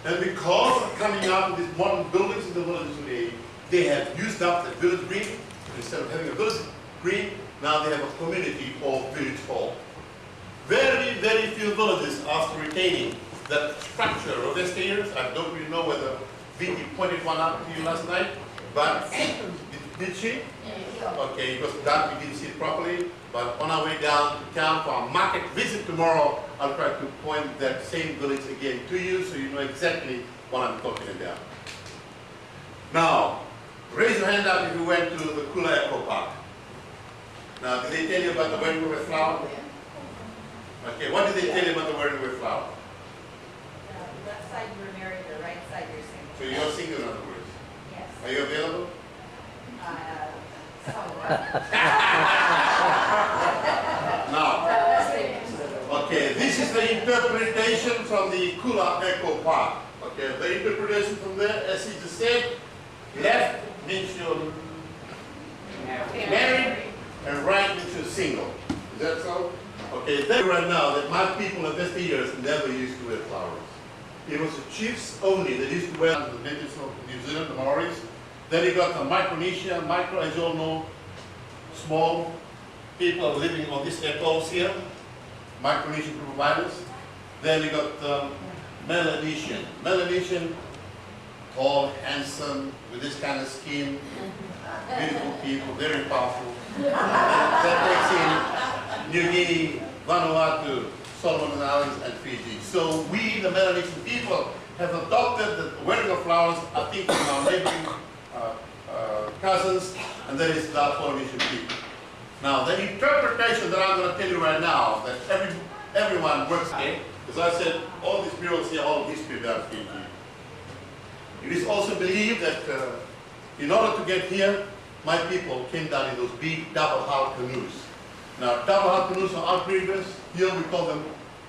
And because of coming up with these modern buildings in the villages today, they have used up the village green. Instead of having a village green, now they have a community or village hall. Very, very few villages are still retaining that structure of yesteryears. I don't really know whether Vicky pointed one out to you last night, but did she? Okay, it was dark, we didn't see it properly, but on our way down to town for our market visit tomorrow, I'll try to point that same village again to you so you know exactly what I'm talking about. Now, raise your hand up if you went to the Kula Eco Park. Now, did they tell you about the wearing with flower? Okay, what did they tell you about the wearing with flower? The left side you were married, the right side you're single. So you're single, in other words? Yes. Are you available? Now, okay, this is the interpretation from the Kula Eco Park. Okay, the interpretation from there, as he just said, left means you're married and right means you're single. Is that so? Okay, then right now that my people of yesteryears never used to wear flowers. It was the chiefs only that used to wear the natives of New Zealand, the Maoris. Then you got the Micronesia, as you all know, small people living on these atolls here, Micronesian group of islands. Then you got the Melanesian, tall, handsome, with this kind of skin, beautiful people, very powerful. That takes in New Guinea, Vanuatu, Solomon Islands, and Fiji. So we, the Melanesian people, have adopted the wearing of flowers, I think, from our neighboring cousins, and that is the Polynesian people. Now, the interpretation that I'm going to tell you right now, that everyone works in, as I said, all these murals here, all history about Fiji. It is also believed that in order to get here, my people came down in those big double-hull canoes. Now, double-hull canoes are outrageous. Here we call them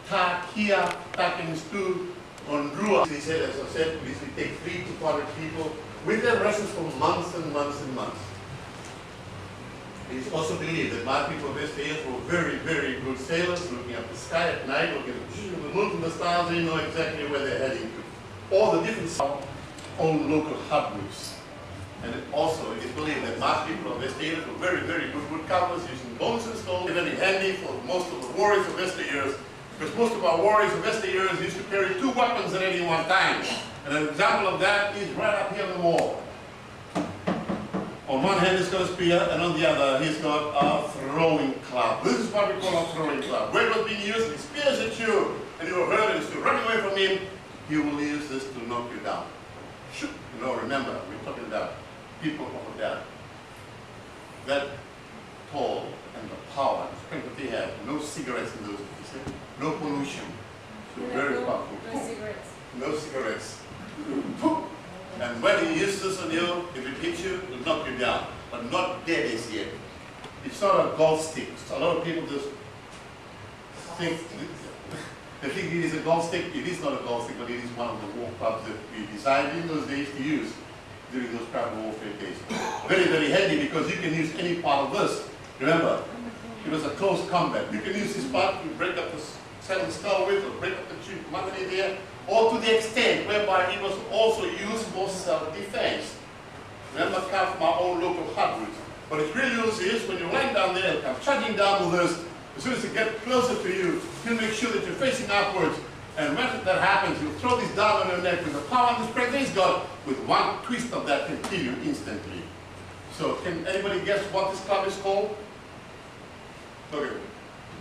takia, takenstu, on Rua. They said, as I said, we take 300 to 400 people with their lessons for months and months and months. It is also believed that my people of yesteryears were very, very good sailors, looking up the sky at night, looking at the moon and the stars, they know exactly where they're heading to. All the different own local hut roofs. And it is believed that my people of yesteryears were very, very good woodcarvers, using bones and stones, very handy for most of the warriors of yesteryears, because most of our warriors of yesteryears used to carry 2 weapons at any one time. And an example of that is right up here on the wall. On one hand he's got a spear, and on the other he's got a throwing club. This is what we call a throwing club. Where it was being used, he spears at you, and you are hurt, and to run away from him, he will use this to knock you down. Shoot! You know, remember, we're talking about people of that. That tall and the power, the strength that they have. No cigarettes in those days. No pollution. So very powerful. No cigarettes. No cigarettes. And when he uses this on you, if it hits you, it will knock you down. But not dead as yet. It's not a golf stick. A lot of people just think they think it is a golf stick. It is not a golf stick, but it is one of the war clubs that we decided in those days to use during those tribal warfare days. Very, very handy because you can use any part of this. Remember, it was a close combat. You can use this part to break up the seven skull with, or break up the tree from underneath there, or to the extent whereby it was also used for self-defense. Remember, come from our own local hut roofs. But its real use is when you're lying down there, it'll come charging down with this. As soon as it gets closer to you, you'll make sure that you're facing upwards. And when that happens, you'll throw this down on your neck with the power and the strength that he's got. With one twist of that can kill you instantly. So, can anybody guess what this club is called? Look at it.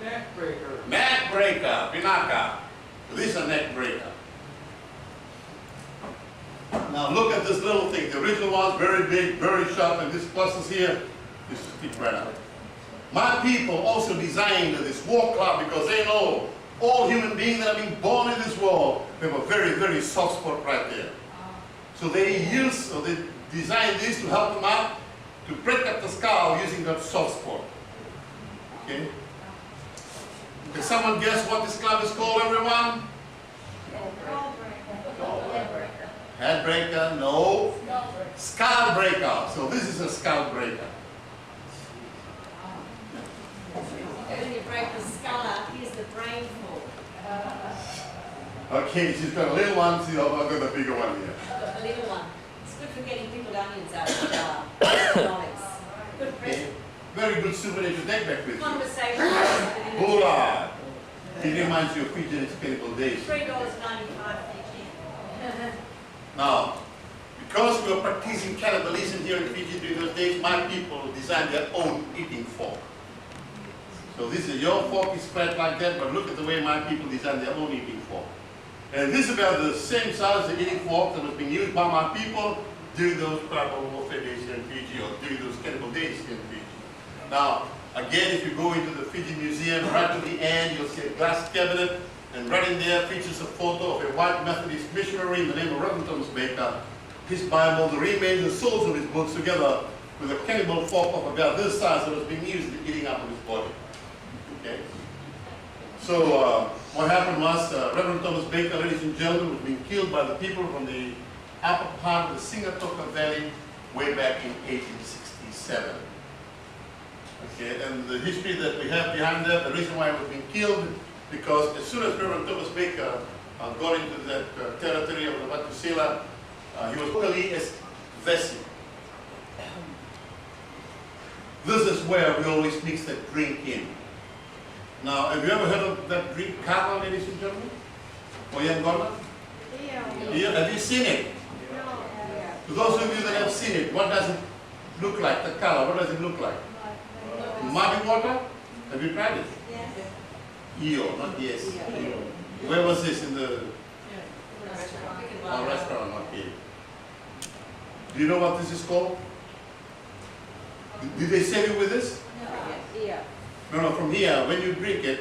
Neck breaker. Neck breaker, pinaka. This is a neck breaker. Now look at this little thing. The original one's very big, very sharp, and this clusters here is to stick right out. My people also designed this war club because they know all human beings that have been born in this world have a very, very soft spot right there. So they designed this to help them out to break up the skull using that soft spot. Okay? Can someone guess what this club is called, everyone? Head breaker, no. Skull breaker. So this is a skull breaker. When you break the skull out, here's the brain fall. Okay, she's got a little one, she's got the bigger one here. A little one. It's good for getting pickled onions out of knowledge. Good Okay. present. Very good souvenir to take back with you. Conversation. Hola! It reminds you of Fiji and its cannibal days. $3.95 Fiji. Now, because we were practicing cannibalism here in Fiji during those days, my people designed their own eating fork. So this is your fork is flat like that, but look at the way my people designed their own eating fork. And this is about the same size as the eating fork that was being used by my people during those tribal warfare days here in Fiji, or during those cannibal days here in Fiji. Now, again, if you go into the Fiji Museum, right to the end, you'll see a glass cabinet, and right in there features a photo of a white Methodist missionary in the name of Reverend Thomas Baker. His Bible, the remains and souls of his books, together with a cannibal fork of about this size that was being used in the eating up of his body. Okay? So, what happened was, Reverend Thomas Baker, ladies and gentlemen, was being killed by the people from the upper part of the Singatoka Valley way back in 1867. Okay, and the history that we have behind that, the reason why he was being killed, because as soon as Reverend Thomas Baker got into that territory of the Vatusela, he was locally as vessel. This is where we always mix that drink in. Now, have you ever heard of that drink, kava, ladies and gentlemen? Or Yangona? Yeah. Have you seen it? To those of you that have seen it, what does it look like? The color, what does it look like? Muddy water? Have you tried it? Yes. EO, not yes. Where was this? In the restaurant, okay. Do you know what this is called? Did they serve you with this? No. Yeah. No, from here, when you drink it.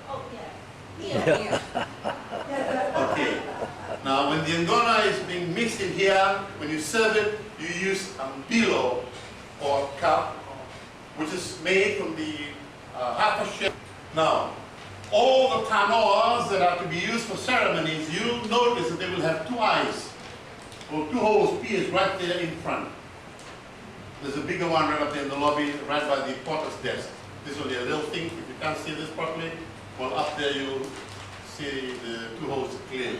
Oh, yeah. Okay. Now, when the Ngona is being mixed in here, when you serve it, you use a bilo or cup, which is made from the half a shell. Now, all the tanoas that are to be used for ceremonies, you'll notice that they will have two eyes, or two holes pierced right there in front. There's a bigger one right up there in the lobby, right by the porter's desk. This will be a little thing. If you can't see this properly, well, up there you'll see the two holes clearly.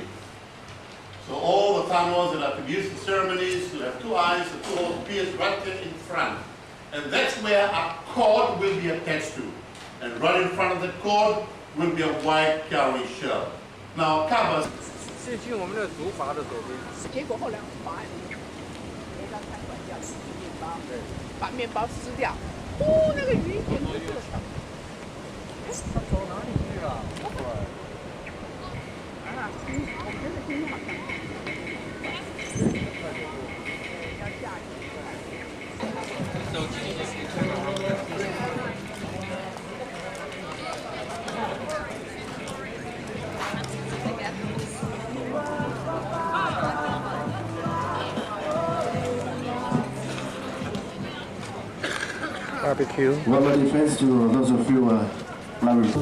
So all the tanoas that are to be used for ceremonies will have two eyes, the two holes pierced right there in front. And that's where a cord will be attached to. And right in front of the cord will be a white cowrie shell. Now, kava. 是去我们的竹筏的左边。结果后来我发现，没让开管要吃面包，把面包撕掉，那个鱼简直是。他走哪里去啊？啊，我觉得今天好像。要下雨。手机也是看到他们的。 Barbecue. Well, defense to those of you lovers.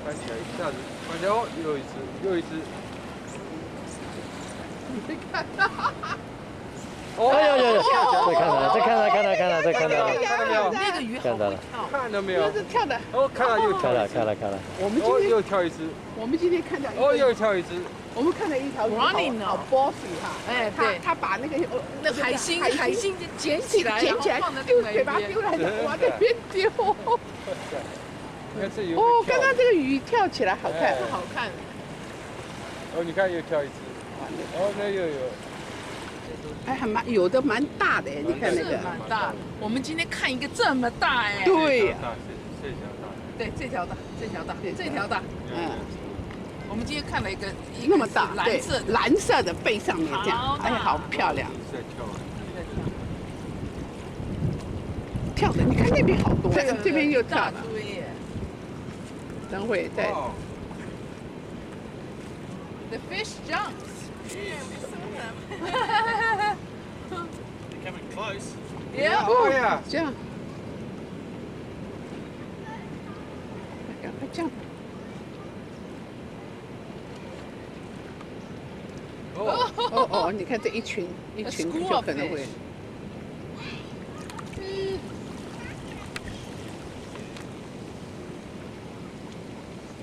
翻起来一下子，翻起来哦，又一只，又一只。你没看到？哦，有，再看了，看到没有？那个鱼好会跳，看到没有？是跳的。哦，看到又跳了，看了。我们今天又跳一只。我们今天看到哦，又跳一只。我们看到一条鱼好 bossy 哈，哎，对，他把那个那海星捡起来，捡起来丢，给它丢来的，往那边丢。你看这有。哦，刚刚这个鱼跳起来好看，好看。哦，你看又跳一只。哦，那又有。哎，还有的蛮大的，你看那个。蛮大。我们今天看一个这么大哎。对。对，这条大。嗯。 我们今天看了一个那么大，蓝色的，蓝色的背上面这样，哎，好漂亮。跳的，你看那边好多，这边又跳了。等会再。The fish jumps. Coming close. Yeah. 哦呀，这样。赶快这样。 哦，你看这一群就可能会。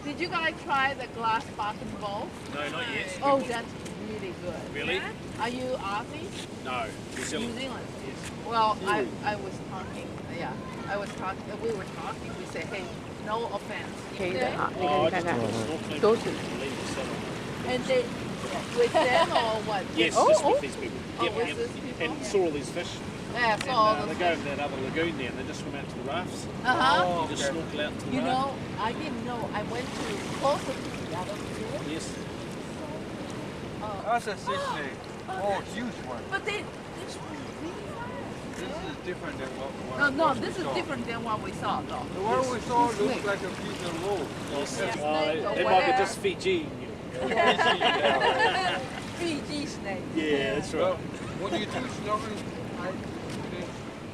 Did you guys try the glass bottom bowl? No, not yet. Oh, that's really good. Really? Are you Aussie? No, New New Zealand. Zealand. Yes. Well, I was talking. Yeah, I was talking. We were talking. We said, hey, no offense. 可以的啊，你 Oh, 看 just 看， snorkeling. 都是。 Leave the salmon. And they with them or what? Yes, Oh, just oh. with these people. Oh, Yep, with yep. these people? And saw all these fish. Yeah, And so all they those go in that other lagoon there and they just swim out to the rafts. Uh-huh. You just snorkel out to the You raft. know, I didn't know. I went to closer to the other lagoon. Yes. That's a sea snake. Oh, huge one. But this one really nice. This is different than what No, what this we is saw. different than what we saw, though. The one we saw Snake. looks like a piece of rope. Yes. snake or It might be whatever. just Fiji. Fiji snake. Yeah, that's Well, right. when you do snorkeling,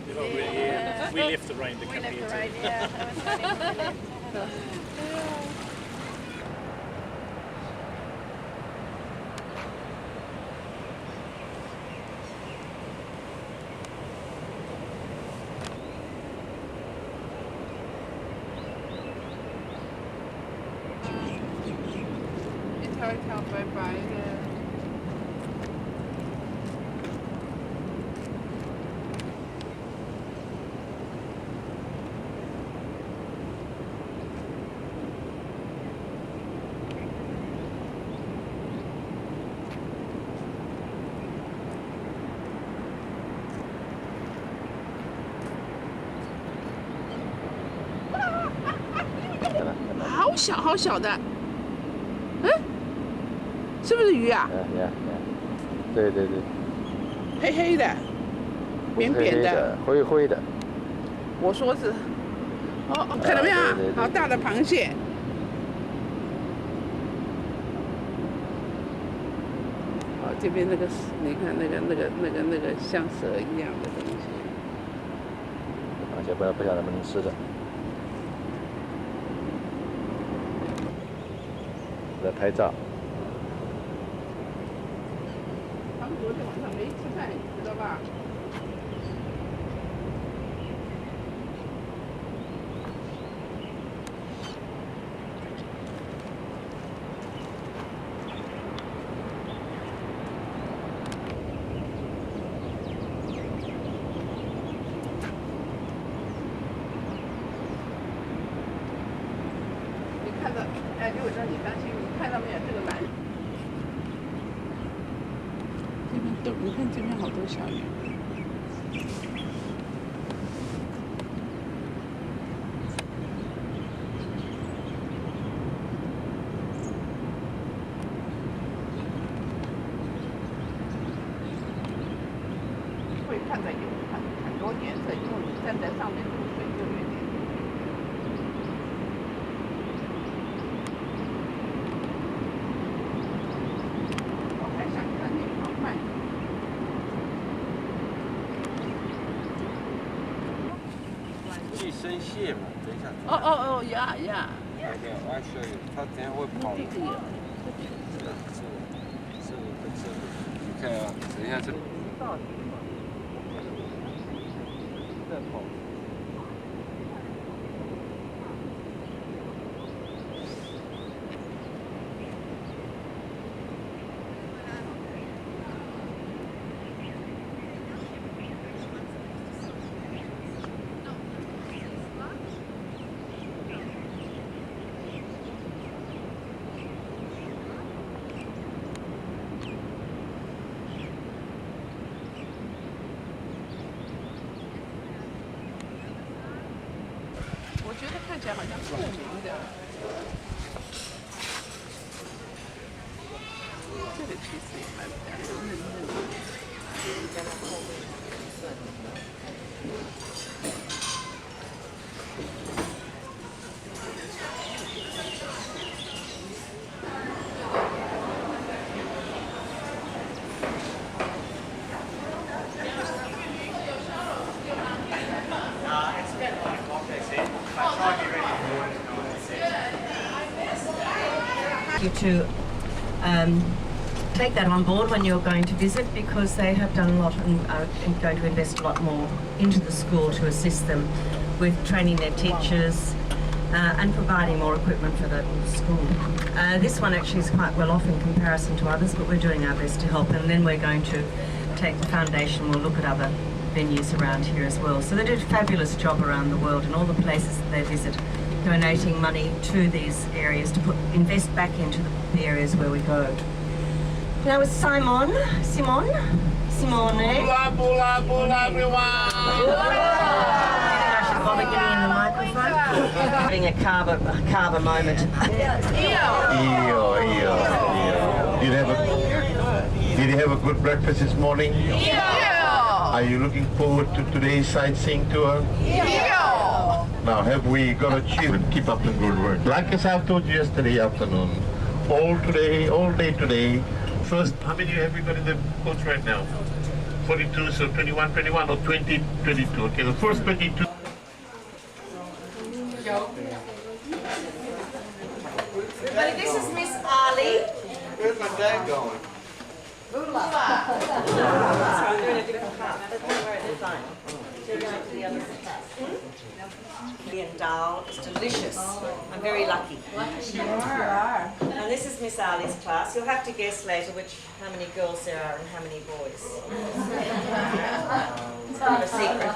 Yeah. We left the rain to We come left here the too. rain, yeah. That was funny. It's hard to tell by the.好小好小的，嗯，是不是鱼啊？ Yeah. 对对对，黑黑的，扁扁的。灰灰的。我说是，看到没有啊？对对对好大的螃蟹。好，这边那个，你看那个像蛇一样的东西。而且不晓得能不能吃的。在拍照。他们昨天晚上没吃饭，你知道吧？你看到，哎，刘伟章，你当心，你看到没有这个蓝？这边都，你看这边好多小鱼。会看的有很多颜色，因为你站在上面，这个水就有点。我还想看那个好卖。寄生蟹嘛，等一下。哦呀呀，Okay, I'll show you. 它等一下会跑的。这个有。你看啊，等一下这里。在跑。我觉得看起来好像透明的。这个其实也蛮嫩嫩的。You to take that on board when you're going to visit, because they have done a lot and are going to invest a lot more into the school to assist them with training their teachers, and providing more equipment for the school. This one actually is quite well off in comparison to others, but we're doing our best to help, and then we're going to take the foundation, we'll look at other venues around here as well. So they do a fabulous job around the world in all the places that they visit, donating money to these areas to invest back into the areas where we go. Now with Simone. Bula, bula, bula, everyone! I should bother getting in the microphone. Having a carver moment. Did you have a good breakfast this morning? Yeah. Are you looking forward to today's sightseeing tour? Yeah. Now, have we got a children? Keep up the good work. Like as I told you yesterday afternoon, all day today. First, how many have we got in the coach right now? 42, so 21 or 20, 22. Okay, the first 22. But this is Miss Ali. Where's my dad going? Sorry, I'm doing a different part. That's all right, they're fine. They're going to the other class. And dal is delicious. I'm very lucky. You are. And this is Miss Ali's class. You'll have to guess later how many girls there are and how many boys. It's kind of a secret.